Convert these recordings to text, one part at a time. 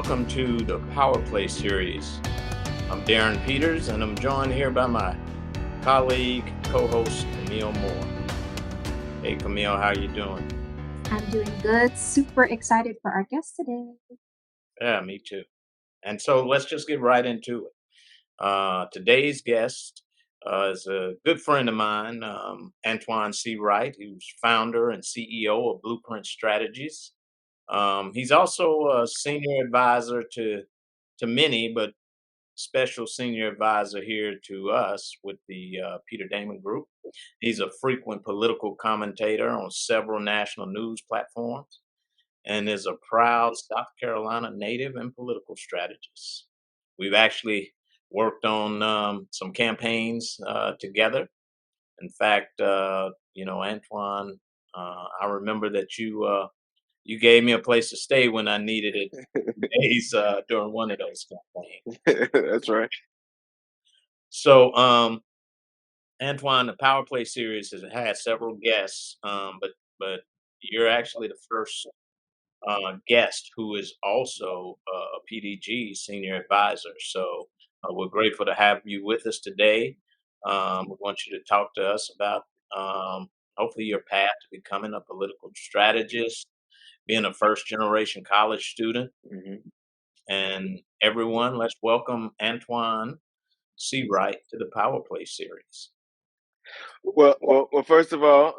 welcome to the PowerPlay series. I'm Darren Peters, and I'm joined here by my colleague, co-host Camille Moore. Hey, Camille, how you doing? I'm doing good. Super excited for our guest today. Yeah, me too. And so let's just get right into it. Today's guest is a good friend of mine, Antjuan Seawright, who's founder and CEO of Blueprint Strategies. He's also a senior advisor to many, but special senior advisor here to us with the Peter Damon Group. He's a frequent political commentator on several national news platforms and is a proud South Carolina native and political strategist. We've actually worked on some campaigns together. In fact, Antoine, I remember that you gave me a place to stay when I needed it days during one of those campaigns. That's right. So, Antoine, the Power Play series has had several guests, but you're actually the first guest who is also a PDG senior advisor. So we're grateful to have you with us today. We want you to talk to us about hopefully your path to becoming a political strategist, being a first generation college student, Mhm. and everyone. Let's welcome Antjuan Seawright to the Power Play series. Well, first of all,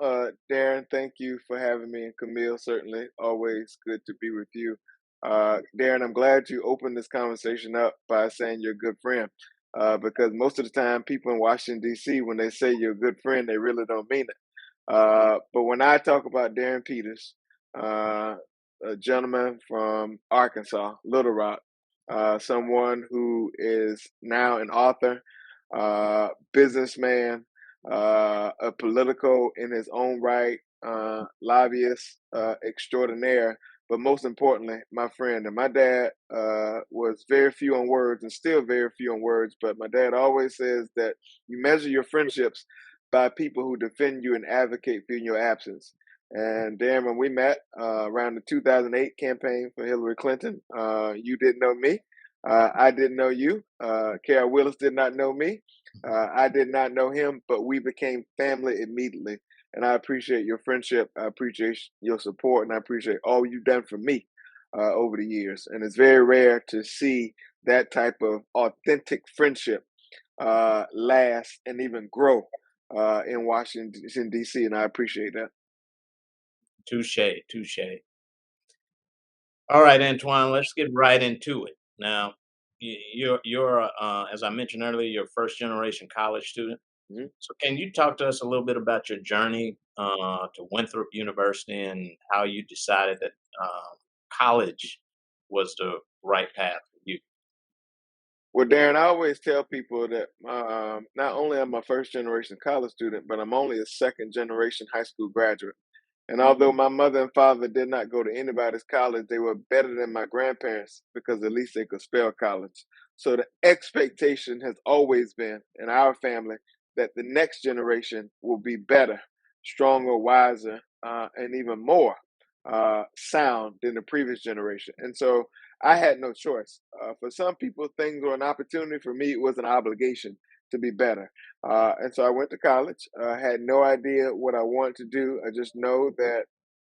Darren, thank you for having me, and Camille, certainly always good to be with you. Darren, I'm glad you opened this conversation up by saying you're a good friend, because most of the time, people in Washington D.C., when they say you're a good friend, they really don't mean it. But when I talk about Darren Peters, uh, a gentleman from Arkansas, Little Rock, someone who is now an author, businessman, a political in his own right, lobbyist extraordinaire, but most importantly, my friend. And my dad was very few on words and still very few on words, but my dad always says that you measure your friendships by people who defend you and advocate for you in your absence. And Darren, when we met around the 2008 campaign for Hillary Clinton, you didn't know me. I didn't know you. Carol Willis did not know me. I did not know him, but we became family immediately. And I appreciate your friendship. I appreciate your support, and I appreciate all you've done for me over the years. And it's very rare to see that type of authentic friendship last and even grow in Washington D.C. And I appreciate that. Touche, touche. All right, Antoine, let's get right into it. Now, you're as I mentioned earlier, you're a first generation college student. Mhm. So, can you talk to us a little bit about your journey to Winthrop University and how you decided that college was the right path for you? Well, Darren, I always tell people that not only am I a first generation college student, but I'm only a second generation high school graduate. And although my mother and father did not go to anybody's college, they were better than my grandparents because at least they could spell college. So the expectation has always been in our family that the next generation will be better, stronger, wiser, and even more sound than the previous generation. And so I had no choice. For some people, things were an opportunity. For me, it was an obligation to be better. And so I went to college. I had no idea what I wanted to do. I just know that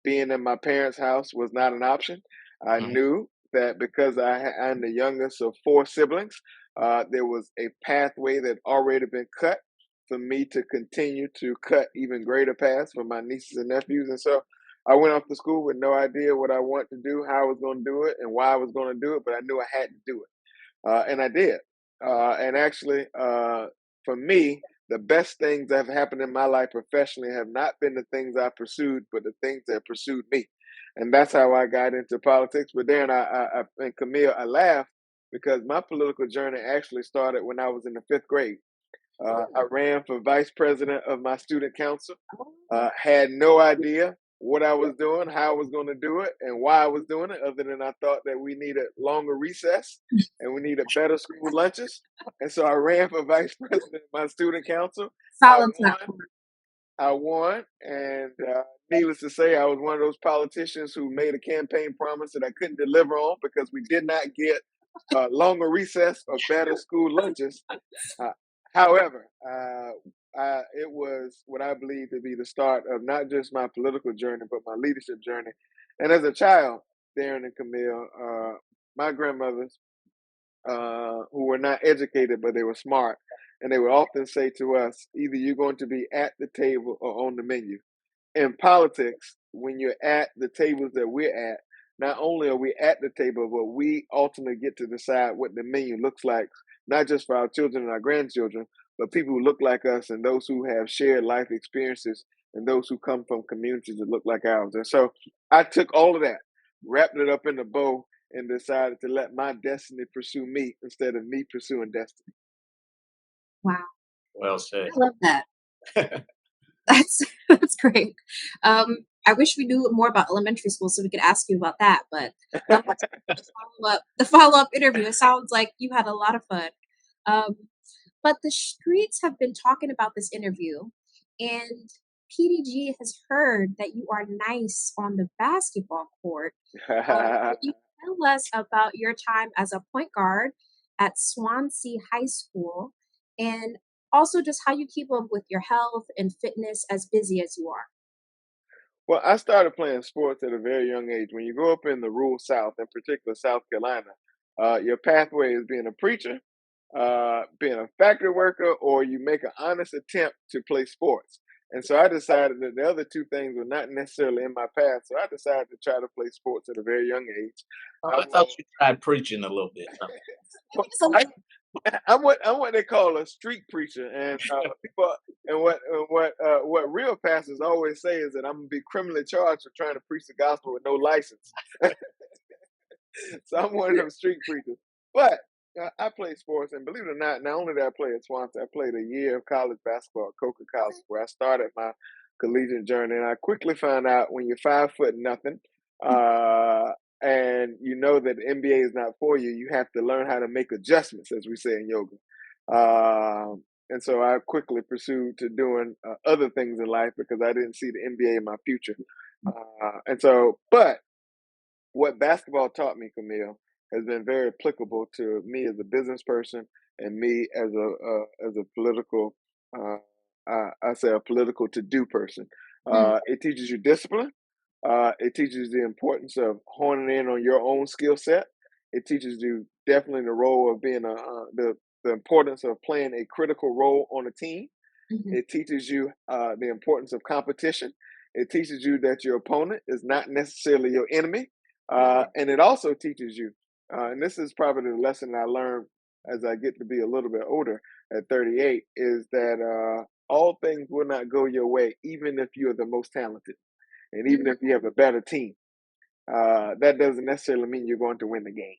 being in my parents' house was not an option. I Mhm. knew that because I'm the youngest of four siblings, there was a pathway that had already been cut for me to continue to cut even greater paths for my nieces and nephews. And so I went off to school with no idea what I wanted to do, how I was going to do it, and why I was going to do it, but I knew I had to do it. And I did. And actually, for me, the best things that have happened in my life professionally have not been the things I pursued, but the things that pursued me. And that's how I got into politics. But then and Camille, I laugh because my political journey actually started when I was in the fifth grade. I ran for vice president of my student council. Had no idea what I was doing, how I was going to do it, and why I was doing it, other than I thought that we needed longer recess and we needed better school lunches. And so I ran for vice president of my student council. I Solid won. platform. I won, and needless to say, I was one of those politicians who made a campaign promise that I couldn't deliver on because we did not get longer recess or better school lunches. Uh, However, it was what I believe to be the start of not just my political journey, but my leadership journey. And as a child, Darren and Camille, my grandmothers, who were not educated, but they were smart, and they would often say to us, either you're going to be at the table or on the menu. In politics, when you're at the tables that we're at, not only are we at the table, but we ultimately get to decide what the menu looks like, not just for our children and our grandchildren, but people who look like us and those who have shared life experiences and those who come from communities that look like ours. And so I took all of that, wrapped it up in a bow, and decided to let my destiny pursue me instead of me pursuing destiny. Wow, Well said. I love that. That's that's great. I wish we knew more about elementary school so we could ask you about that, but let's the follow-up interview. It sounds like you had a lot of fun. Um, but the streets have been talking about this interview, and PDG has heard that you are nice on the basketball court. Could you tell us about your time as a point guard at Swansea High School, and also just how you keep up with your health and fitness as busy as you are? Well, I started playing sports at a very young age. When you grow up in the rural South, in particular South Carolina, your pathway is being a preacher, being a factory worker, or you make an honest attempt to play sports. And so I decided that the other two things were not necessarily in my path. So I decided to try to play sports at a very young age. Oh, I I thought will, you tried preaching a little bit. Huh? well, Just a I, little. I'm what they call a street preacher, and people and what real pastors always say is that I'm gonna be criminally charged for trying to preach the gospel with no license. So I'm one of them street preachers. But I play sports, and believe it or not only did I play at Swansea, I played a year of college basketball at Coker College, Okay. where I started my collegiate journey. And I quickly found out when you're 5 foot nothing, uh, and you know that the NBA is not for you, you have to learn how to make adjustments, as we say in yoga. And so I quickly pursued to doing other things in life because I didn't see the NBA in my future. But what basketball taught me, Camille, has been very applicable to me as a business person and me as a political, uh, I say a political to do person. Mm, It teaches you discipline. It teaches the importance of honing in on your own skill set. It teaches you definitely the role of being the importance of playing a critical role on a team. mhm. It teaches you the importance of competition. It teaches you that your opponent is not necessarily your enemy. And it also teaches you, and this is probably the lesson I learned as I get to be a little bit older at 38, is that all things will not go your way, even if you're the most talented and even if you have a better team. That doesn't necessarily mean you're going to win the game.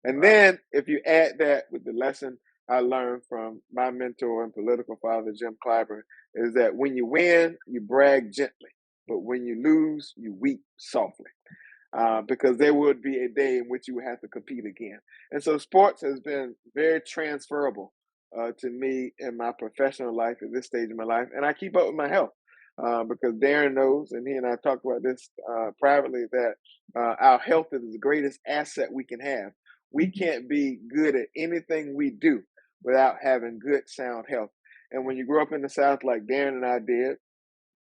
And Right. then if you add that with the lesson I learned from my mentor and political father, Jim Clyburn, is that when you win, you brag gently, but when you lose, you weep softly. Because there would be a day in which you would have to compete again. And so sports has been very transferable to me in my professional life at this stage of my life. And I keep up with my health because Darren knows, and he and I talked about this privately, that our health is the greatest asset we can have. We can't be good at anything we do without having good, sound health. And when you grow up in the South like Darren and I did,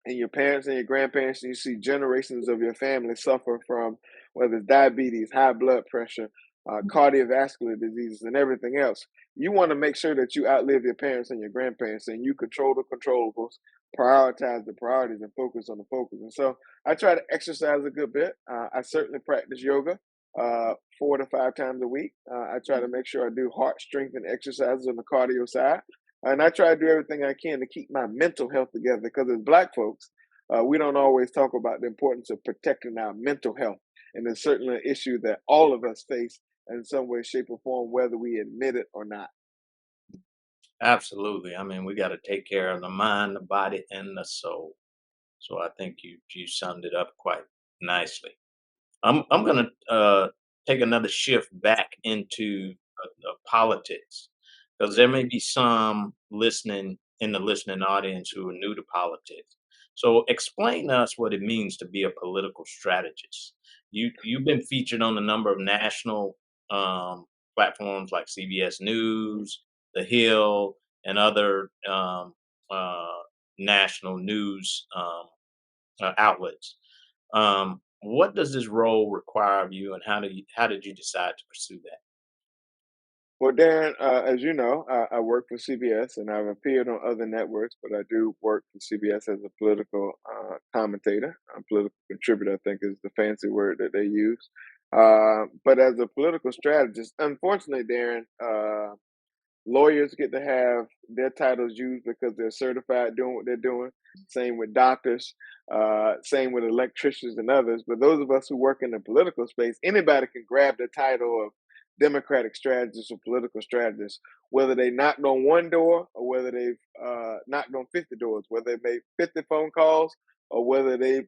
and your parents and your grandparents, and you see generations of your family suffer from whether it's diabetes, high blood pressure, cardiovascular diseases, and everything else. You want to make sure that you outlive your parents and your grandparents, and you control the controllables, prioritize the priorities, and focus on the focus. And so I try to exercise a good bit. I certainly practice yoga 4 to 5 times a week. I try to make sure I do heart strength and exercises on the cardio side. And I try to do everything I can to keep my mental health together because as Black folks, we don't always talk about the importance of protecting our mental health. And it's certainly an issue that all of us face in some way, shape, or form, whether we admit it or not. Absolutely. I mean, we got to take care of the mind, the body, and the soul. So I think you summed it up quite nicely. I'm gonna take another shift back into politics because there may be some listening in the listening audience who are new to politics. So explain to us what it means to be a political strategist. You've been featured on a number of national platforms like CBS News, The Hill, and other uh, national news outlets. What does this role require of you, and how did you decide to pursue that? Well, Darren, as you know, I work for CBS and I've appeared on other networks, but I do work for CBS as a political commentator. A political contributor, I think, is the fancy word that they use. But as a political strategist, unfortunately, Darren, lawyers get to have their titles used because they're certified doing what they're doing. Same with doctors, same with electricians and others. But those of us who work in the political space, anybody can grab the title of Democratic strategist or political strategist, whether they knocked on one door or whether they've knocked on 50 doors, whether they made 50 phone calls or whether they've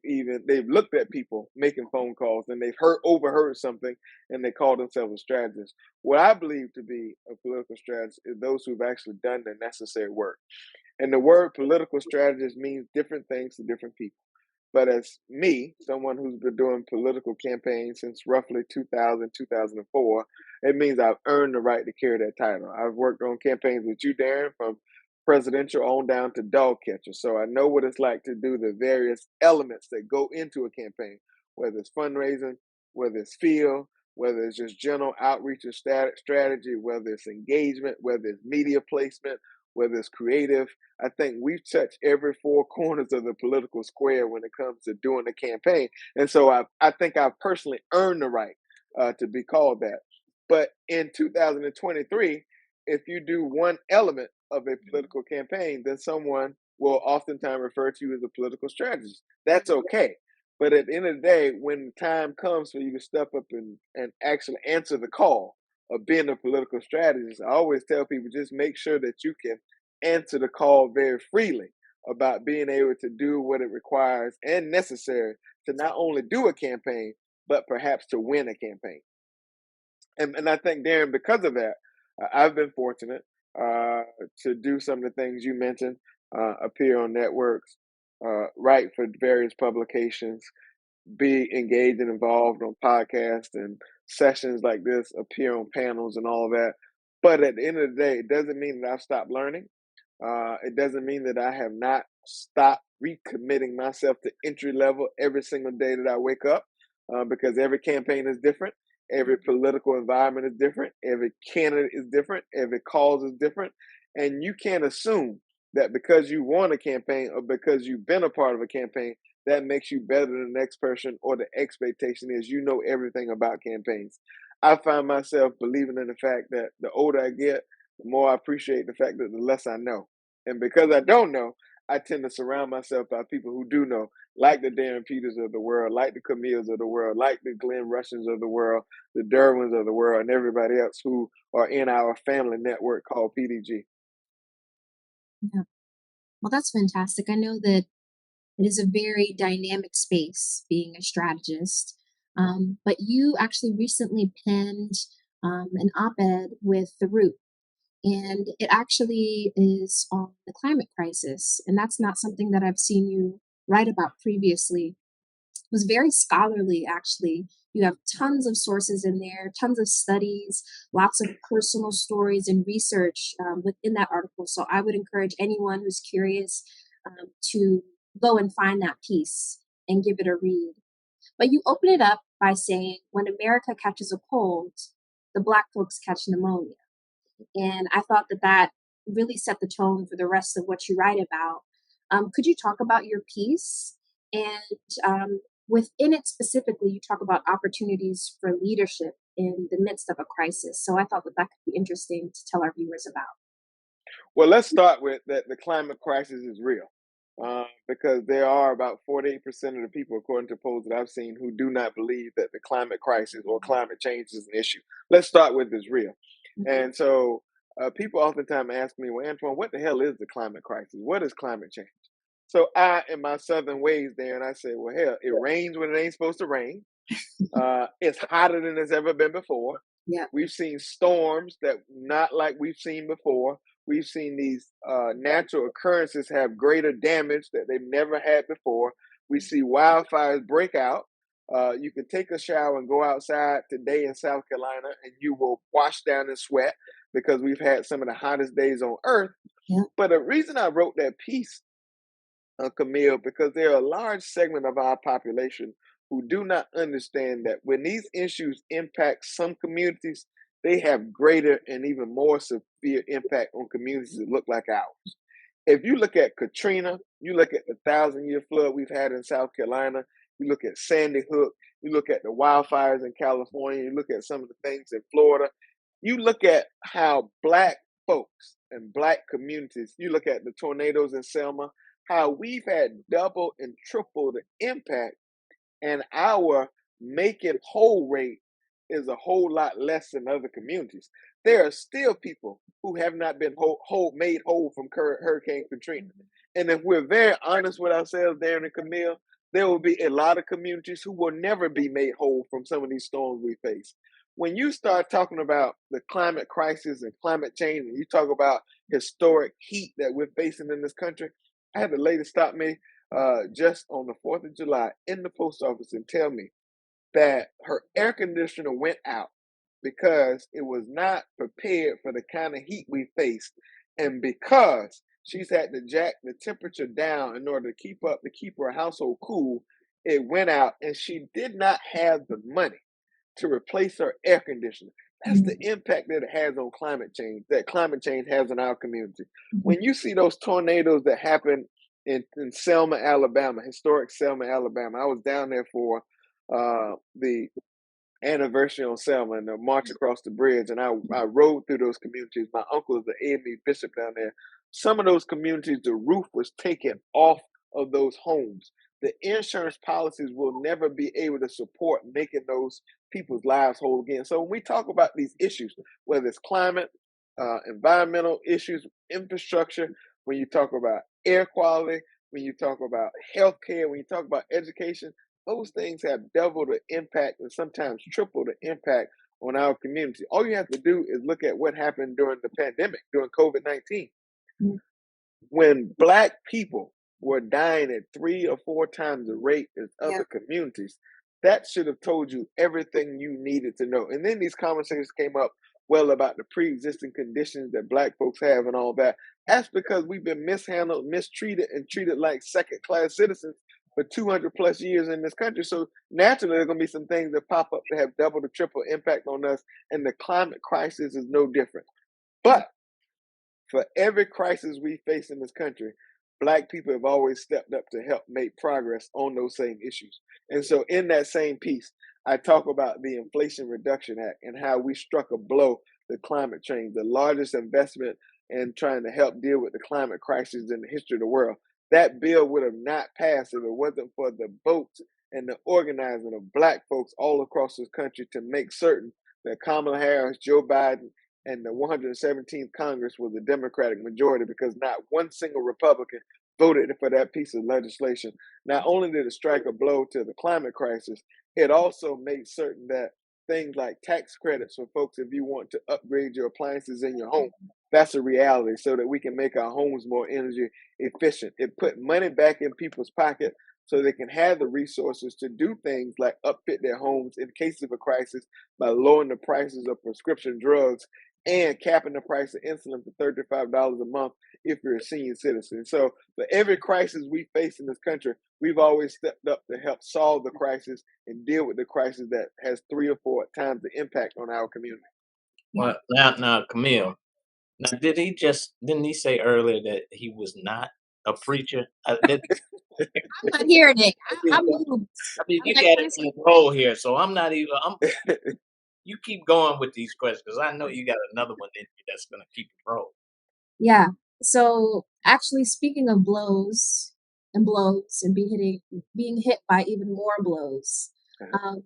looked at people making phone calls and they've overheard something and they call themselves a strategist. What I believe to be a political strategist is those who've actually done the necessary work. And the word political strategist means different things to different people. But as me, someone who's been doing political campaigns since roughly 2000, 2004, it means I've earned the right to carry that title. I've worked on campaigns with you, Darren, from presidential on down to dog catcher. So I know what it's like to do the various elements that go into a campaign, whether it's fundraising, whether it's field, whether it's just general outreach and strategy, whether it's engagement, whether it's media placement, whether it's creative. I think we've touched every four corners of the political square when it comes to doing a campaign. And so I think I've personally earned the right to be called that. But in 2023, if you do one element of a political campaign, then someone will oftentimes refer to you as a political strategist. That's okay. But at the end of the day, when the time comes for you to step up and actually answer the call of being a political strategist, I always tell people just make sure that you can answer the call very freely about being able to do what it requires and necessary to not only do a campaign, but perhaps to win a campaign. And I think, Darren, because of that, I've been fortunate to do some of the things you mentioned, appear on networks, write for various publications, be engaged and involved on podcasts and sessions like this, appear on panels and all of that. But at the end of the day, it doesn't mean that I've stopped learning. It doesn't mean that I have not stopped recommitting myself to entry level every single day that I wake up, because every campaign is different. Every political environment is different. Every candidate is different. Every cause is different. And you can't assume that because you won a campaign or because you've been a part of a campaign, that makes you better than the next person, or the expectation is you know everything about campaigns. I find myself believing in the fact that the older I get, the more I appreciate the fact that the less I know. And because I don't know, I tend to surround myself by people who do know, like the Darren Peters of the world, like the Camilles of the world, like the Glenn Rushings of the world, the Derwins of the world, and everybody else who are in our family network called PDG. Yeah. Well, that's fantastic. I know that it is a very dynamic space being a strategist. But you actually recently penned an op ed with The Root, and it actually is on the climate crisis. And that's not something that I've seen you write about previously. It was very scholarly, actually. You have tons of sources in there, tons of studies, lots of personal stories and research within that article. So I would encourage anyone who's curious to go and find that piece and give it a read. But you open it up by saying, when America catches a cold, the Black folks catch pneumonia. And I thought that that really set the tone for the rest of what you write about. Could you talk about your piece? And within it specifically, you talk about opportunities for leadership in the midst of a crisis. So I thought that that could be interesting to tell our viewers about. Well, let's start with that the climate crisis is real. Because there are about 48% of the people, according to polls that I've seen, who do not believe that the climate crisis or climate change is an issue. Let's start with this real. And so people oftentimes ask me, well, Antjuan, what the hell is the climate crisis? What is climate change? So I, in my southern ways there, and I say, well, hell, it rains when it ain't supposed to rain. It's hotter than it's ever been before. Yeah. We've seen storms that not like we've seen before. We've seen these natural occurrences have greater damage that they've never had before. We see wildfires break out. You can take a shower and go outside today in South Carolina, and you will wash down in sweat because we've had some of the hottest days on earth. Yeah. But the reason I wrote that piece, Camille, because there are a large segment of our population who do not understand that when these issues impact some communities, they have greater and even more severe impact on communities that look like ours. If you look at Katrina, you look at the 1,000-year flood we've had in South Carolina, you look at Sandy Hook, you look at the wildfires in California, you look at some of the things in Florida, you look at how Black folks and Black communities, you look at the tornadoes in Selma, how we've had double and triple the impact, and our make it whole rate is a whole lot less than other communities. There are still people who have not been made whole from Hurricane Katrina. And if we're very honest with ourselves, Darren and Camille, there will be a lot of communities who will never be made whole from some of these storms we face. When you start talking about the climate crisis and climate change, and you talk about historic heat that we're facing in this country, I had a lady stop me just on the 4th of July in the post office and tell me that her air conditioner went out because it was not prepared for the kind of heat we faced. And because she's had to jack the temperature down in order to keep her household cool, it went out and she did not have the money to replace her air conditioner. That's the impact that it has on climate change, that climate change has in our community. When you see those tornadoes that happen in Selma, Alabama, historic Selma, Alabama, I was down there for the anniversary on Selma and the march across the bridge, and I rode through those communities. My uncle is the AME bishop down there. Some of those communities, the roof was taken off of those homes. The insurance policies will never be able to support making those people's lives whole again. So when we talk about these issues, whether it's climate, environmental issues, infrastructure, when you talk about air quality, when you talk about healthcare, when you talk about education, those things have double the impact and sometimes triple the impact on our community. All you have to do is look at what happened during the pandemic, during COVID-19. When Black people were dying at 3 or 4 times the rate as other communities, that should have told you everything you needed to know. And then these conversations came up about the pre-existing conditions that Black folks have and all that. That's because we've been mishandled, mistreated, and treated like second-class citizens for 200 plus years in this country. So naturally, there are going to be some things that pop up that have double to triple impact on us, and the climate crisis is no different. But for every crisis we face in this country, Black people have always stepped up to help make progress on those same issues. And so in that same piece, I talk about the Inflation Reduction Act and how we struck a blow to climate change, the largest investment in trying to help deal with the climate crisis in the history of the world. That bill would have not passed if it wasn't for the votes and the organizing of Black folks all across this country to make certain that Kamala Harris, Joe Biden, and the 117th Congress was a Democratic majority, because not one single Republican voted for that piece of legislation. Not only did it strike a blow to the climate crisis, it also made certain that things like tax credits for folks if you want to upgrade your appliances in your home, that's a reality, so that we can make our homes more energy efficient. It put money back in people's pocket so they can have the resources to do things like upfit their homes in case of a crisis by lowering the prices of prescription drugs and capping the price of insulin for $35 a month if you're a senior citizen. So for every crisis we face in this country, we've always stepped up to help solve the crisis and deal with the crisis that has 3 or 4 times the impact on our community. Well, now, Camille. Now, didn't he say earlier that he was not a preacher? I'm not hearing it. I'm moved. I mean, I'm you like, got what it is on the roll here, so I'm not even. You keep going with these questions because I know you got another one in you that's gonna keep it rolling. Yeah. So actually, speaking of blows and being hit by even more blows, um,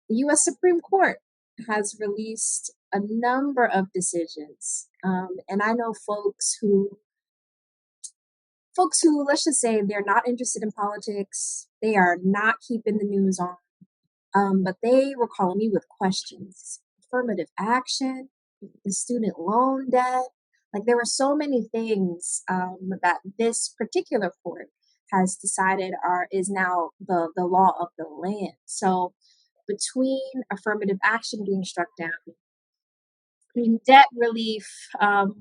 the U.S. Supreme Court has released a number of decisions, and I know folks who, let's just say, they're not interested in politics. They are not keeping the news on, but they were calling me with questions: affirmative action, the student loan debt. Like there were so many things that this particular court has decided is now the law of the land. So between affirmative action being struck down, between debt relief,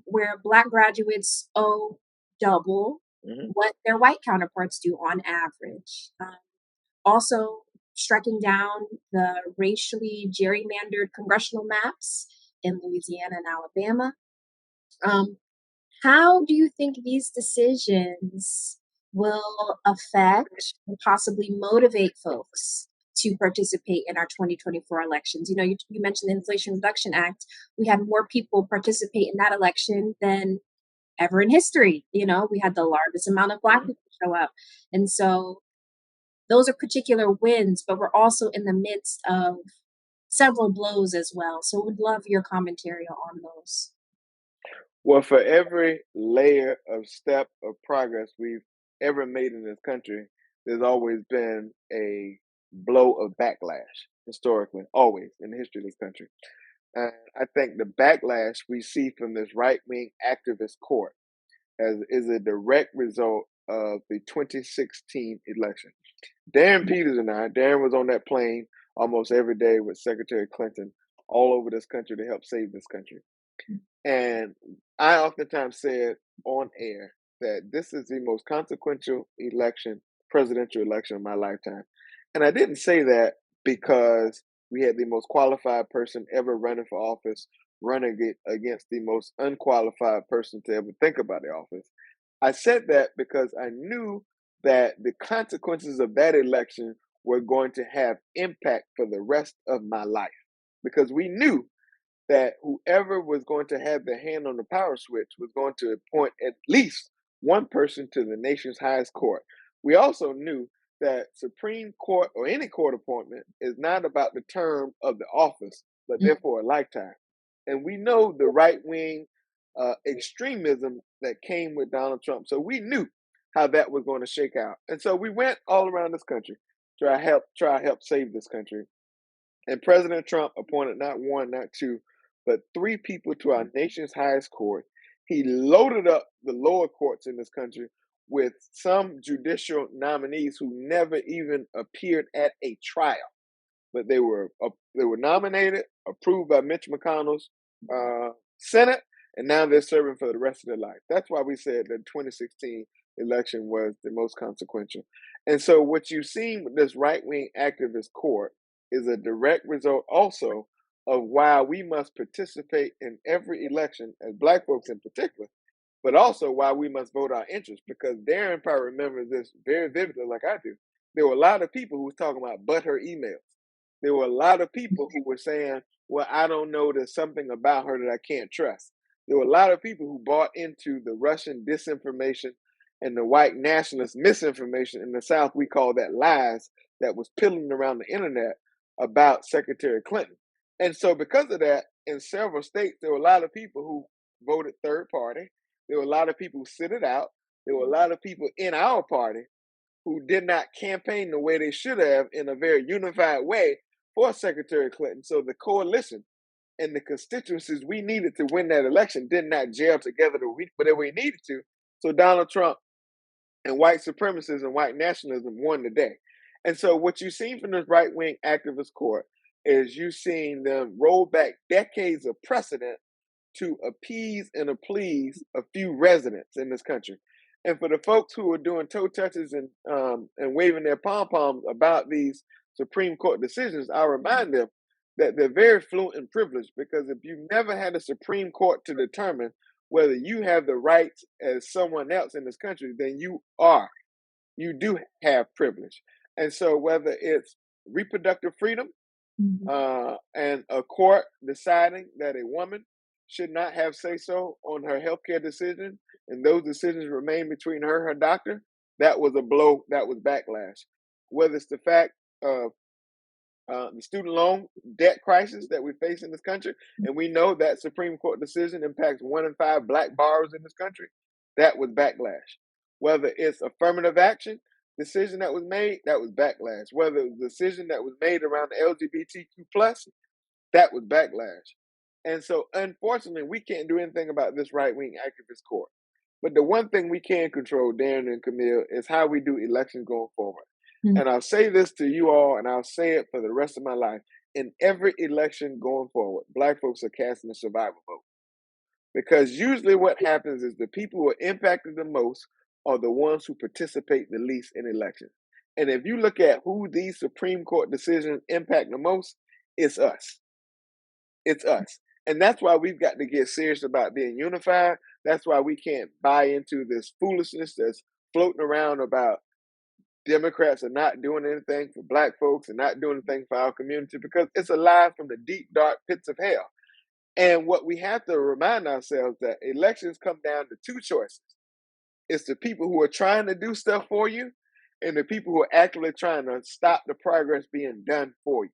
where Black graduates owe double Hmm. what their white counterparts do on average. Also, striking down the racially gerrymandered congressional maps in Louisiana and Alabama. Um, how do you think these decisions will affect and possibly motivate folks to participate in our 2024 elections? You know, you mentioned the Inflation Reduction Act. We had more people participate in that election than ever in history. You know, we had the largest amount of Black Hmm. people show up. And so those are particular wins, but we're also in the midst of several blows as well. So would love your commentary on those. Well, for every layer of step of progress we've ever made in this country, there's always been a blow of backlash historically, always in the history of this country. And I think the backlash we see from this right wing activist court is a direct result of the 2016 election. Darren was on that plane almost every day with Secretary Clinton all over this country to help save this country. And I oftentimes said on air that this is the most consequential presidential election of my lifetime. And I didn't say that because we had the most qualified person ever running for office, against the most unqualified person to ever think about the office. I said that because I knew that the consequences of that election were going to have impact for the rest of my life. Because we knew that whoever was going to have their hand on the power switch was going to appoint at least one person to the nation's highest court. We also knew that Supreme Court or any court appointment is not about the term of the office, but Mm. therefore a lifetime. And we know the right wing extremism that came with Donald Trump. So we knew how that was going to shake out. And so we went all around this country to try help save this country. And President Trump appointed not one, not two, but three people to our nation's highest court. He loaded up the lower courts in this country with some judicial nominees who never even appeared at a trial, but they were nominated, approved by Mitch McConnell's Senate, and now they're serving for the rest of their life. That's why we said the 2016 election was the most consequential. And so what you've seen with this right-wing activist court is a direct result also of why we must participate in every election as Black folks in particular, but also why we must vote our interest. Because Darren probably remembers this very vividly, like I do. There were a lot of people who was talking about her emails. There were a lot of people who were saying, well, I don't know, there's something about her that I can't trust. There were a lot of people who bought into the Russian disinformation and the white nationalist misinformation. In the South, we call that lies, that was piddling around the internet about Secretary Clinton. And so because of that, in several states, there were a lot of people who voted third party. There were a lot of people who sit it out. There were a lot of people in our party who did not campaign the way they should have in a very unified way for Secretary Clinton. So the coalition and the constituencies we needed to win that election did not gel together the way we needed to. So Donald Trump and white supremacists and white nationalism won the day. And so what you've seen from this right-wing activist court is you've seen them roll back decades of precedent to appease and please a few residents in this country. And for the folks who are doing toe touches and waving their pom poms about these Supreme Court decisions, I remind them that they're very fluent and privileged, because if you've never had a Supreme Court to determine whether you have the rights as someone else in this country, then you do have privilege. And so whether it's reproductive freedom, and a court deciding that a woman should not have say so on her healthcare decision, and those decisions remain between her and her doctor, that was a blow, that was backlash. Whether it's the fact of the student loan debt crisis that we face in this country, and we know that Supreme Court decision impacts 1 in 5 Black borrowers in this country, that was backlash. Whether it's affirmative action decision that was made, that was backlash. Whether it was a decision that was made around the LGBTQ plus, that was backlash. And so, unfortunately, we can't do anything about this right wing activist court. But the one thing we can control, Darren and Camille, is how we do elections going forward. Mm. And I'll say this to you all, and I'll say it for the rest of my life. In every election going forward, Black folks are casting a survival vote. Because usually what happens is the people who are impacted the most are the ones who participate the least in elections. And if you look at who these Supreme Court decisions impact the most, it's us. It's us. And that's why we've got to get serious about being unified. That's why we can't buy into this foolishness that's floating around about Democrats are not doing anything for Black folks and not doing anything for our community, because it's a lie from the deep, dark pits of hell. And what we have to remind ourselves that elections come down to two choices. It's the people who are trying to do stuff for you and the people who are actively trying to stop the progress being done for you.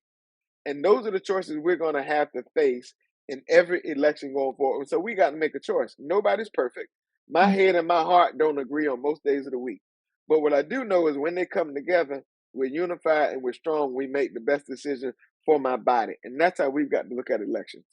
And those are the choices we're going to have to face in every election going forward. So we got to make a choice. Nobody's perfect. My head and my heart don't agree on most days of the week. But what I do know is when they come together, we're unified and we're strong. We make the best decision for my body. And that's how we've got to look at elections.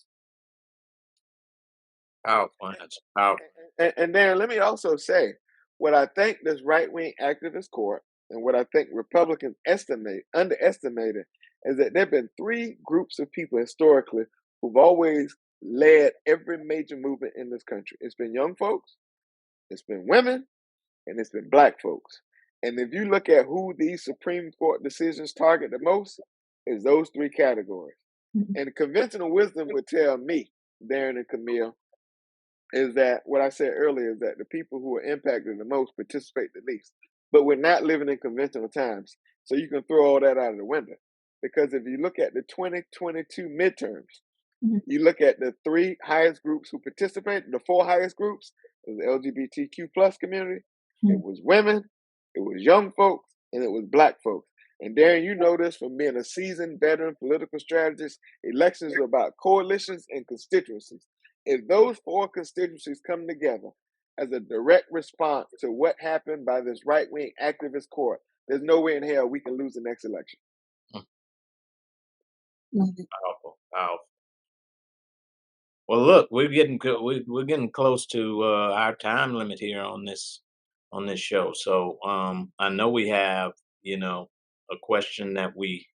Powerful answer. Powerful. And Darren, let me also say what I think this right-wing activist court and what I think Republicans underestimated is that there have been three groups of people historically who've always led every major movement in this country. It's been young folks, it's been women, and it's been Black folks. And if you look at who these Supreme Court decisions target the most, is those three categories. And conventional wisdom would tell me, Darren and Camille, is that what I said earlier is that the people who are impacted the most participate the least. But we're not living in conventional times. So you can throw all that out of the window. Because if you look at the 2022 midterms, you look at the three highest groups who participated, the four highest groups, it was the LGBTQ plus community, it was women, it was young folks, and it was Black folks. And Darren, you know this from being a seasoned veteran political strategist. Elections are about coalitions and constituencies. If those four constituencies come together as a direct response to what happened by this right-wing activist court, there's no way in hell we can lose the next election. Powerful. Powerful. Well, look, we're getting close to our time limit here on this show. So I know we have a question that we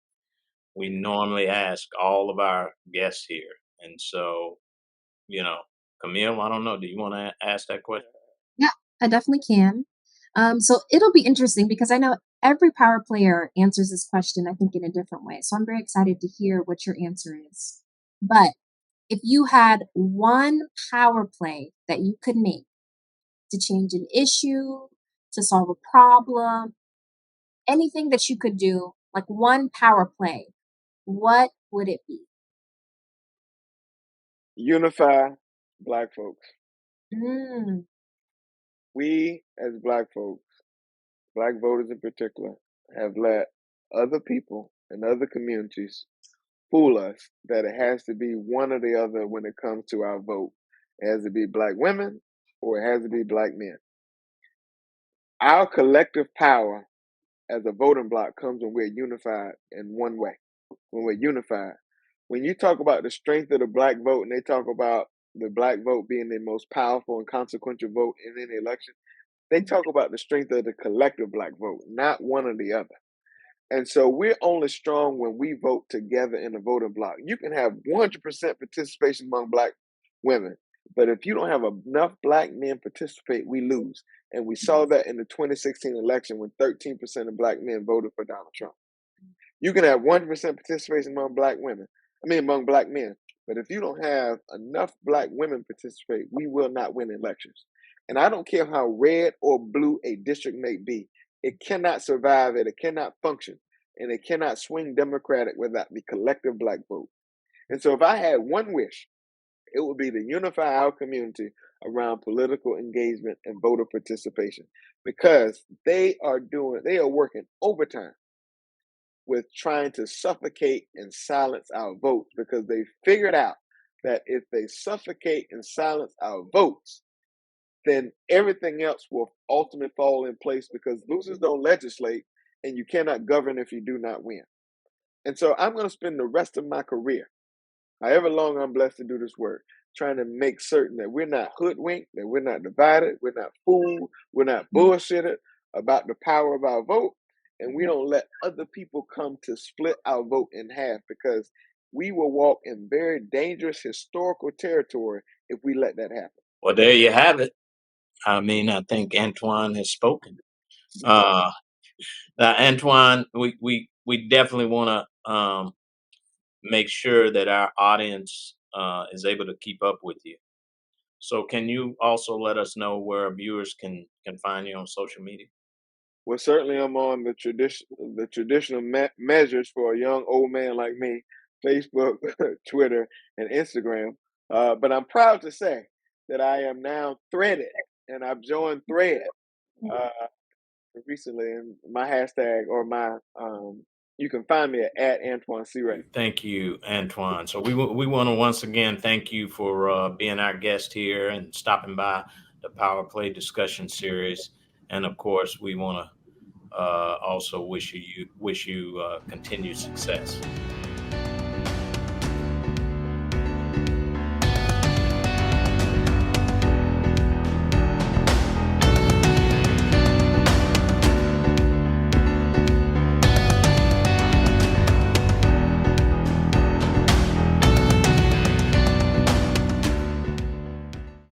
normally ask all of our guests here, and so Camille, I don't know. Do you want to ask that question? Yeah, I definitely can. So it'll be interesting because I know every power player answers this question, I think, in a different way. So I'm very excited to hear what your answer is. But if you had one power play that you could make to change an issue, to solve a problem, anything that you could do, like one power play, what would it be? Unify Black folks. Mm, We, as Black folks, Black voters in particular, have let other people and other communities fool us that it has to be one or the other when it comes to our vote. It has to be Black women or it has to be Black men. Our collective power as a voting bloc comes when we're unified in one way. When we're unified. When you talk about the strength of the Black vote and they talk about the Black vote being the most powerful and consequential vote in any election, they talk about the strength of the collective Black vote, not one or the other. And so we're only strong when we vote together in a voting bloc. You can have 100% participation among Black women, but if you don't have enough Black men participate, we lose. And we saw that in the 2016 election when 13% of Black men voted for Donald Trump. You can have 100% participation among Black men. But if you don't have enough Black women participate, we will not win elections. And I don't care how red or blue a district may be, it cannot survive it cannot function, and it cannot swing Democratic without the collective Black vote. And so if I had one wish, it would be to unify our community around political engagement and voter participation, because they are working overtime with trying to suffocate and silence our votes, because they figured out that if they suffocate and silence our votes, then everything else will ultimately fall in place, because losers don't legislate and you cannot govern if you do not win. And so I'm going to spend the rest of my career however long I'm blessed to do this work, trying to make certain that we're not hoodwinked, that we're not divided, we're not fooled, we're not bullshitted about the power of our vote, and we don't let other people come to split our vote in half, because we will walk in very dangerous historical territory if we let that happen. Well, there you have it. I mean, I think Antjuan has spoken. Uh, Antjuan, we definitely want to make sure that our audience is able to keep up with you. So, can you also let us know where our viewers can find you on social media? Well, certainly I'm on the traditional measures for a young old man like me: Facebook, Twitter, and Instagram. But I'm proud to say that I am now threaded, and I've joined Thread uh, recently. And my hashtag, or my you can find me at Antjuan Seawright. Thank you, Antjuan. So we want to once again thank you for being our guest here and stopping by the Power Play discussion series. And of course, we want to also wish you continued success.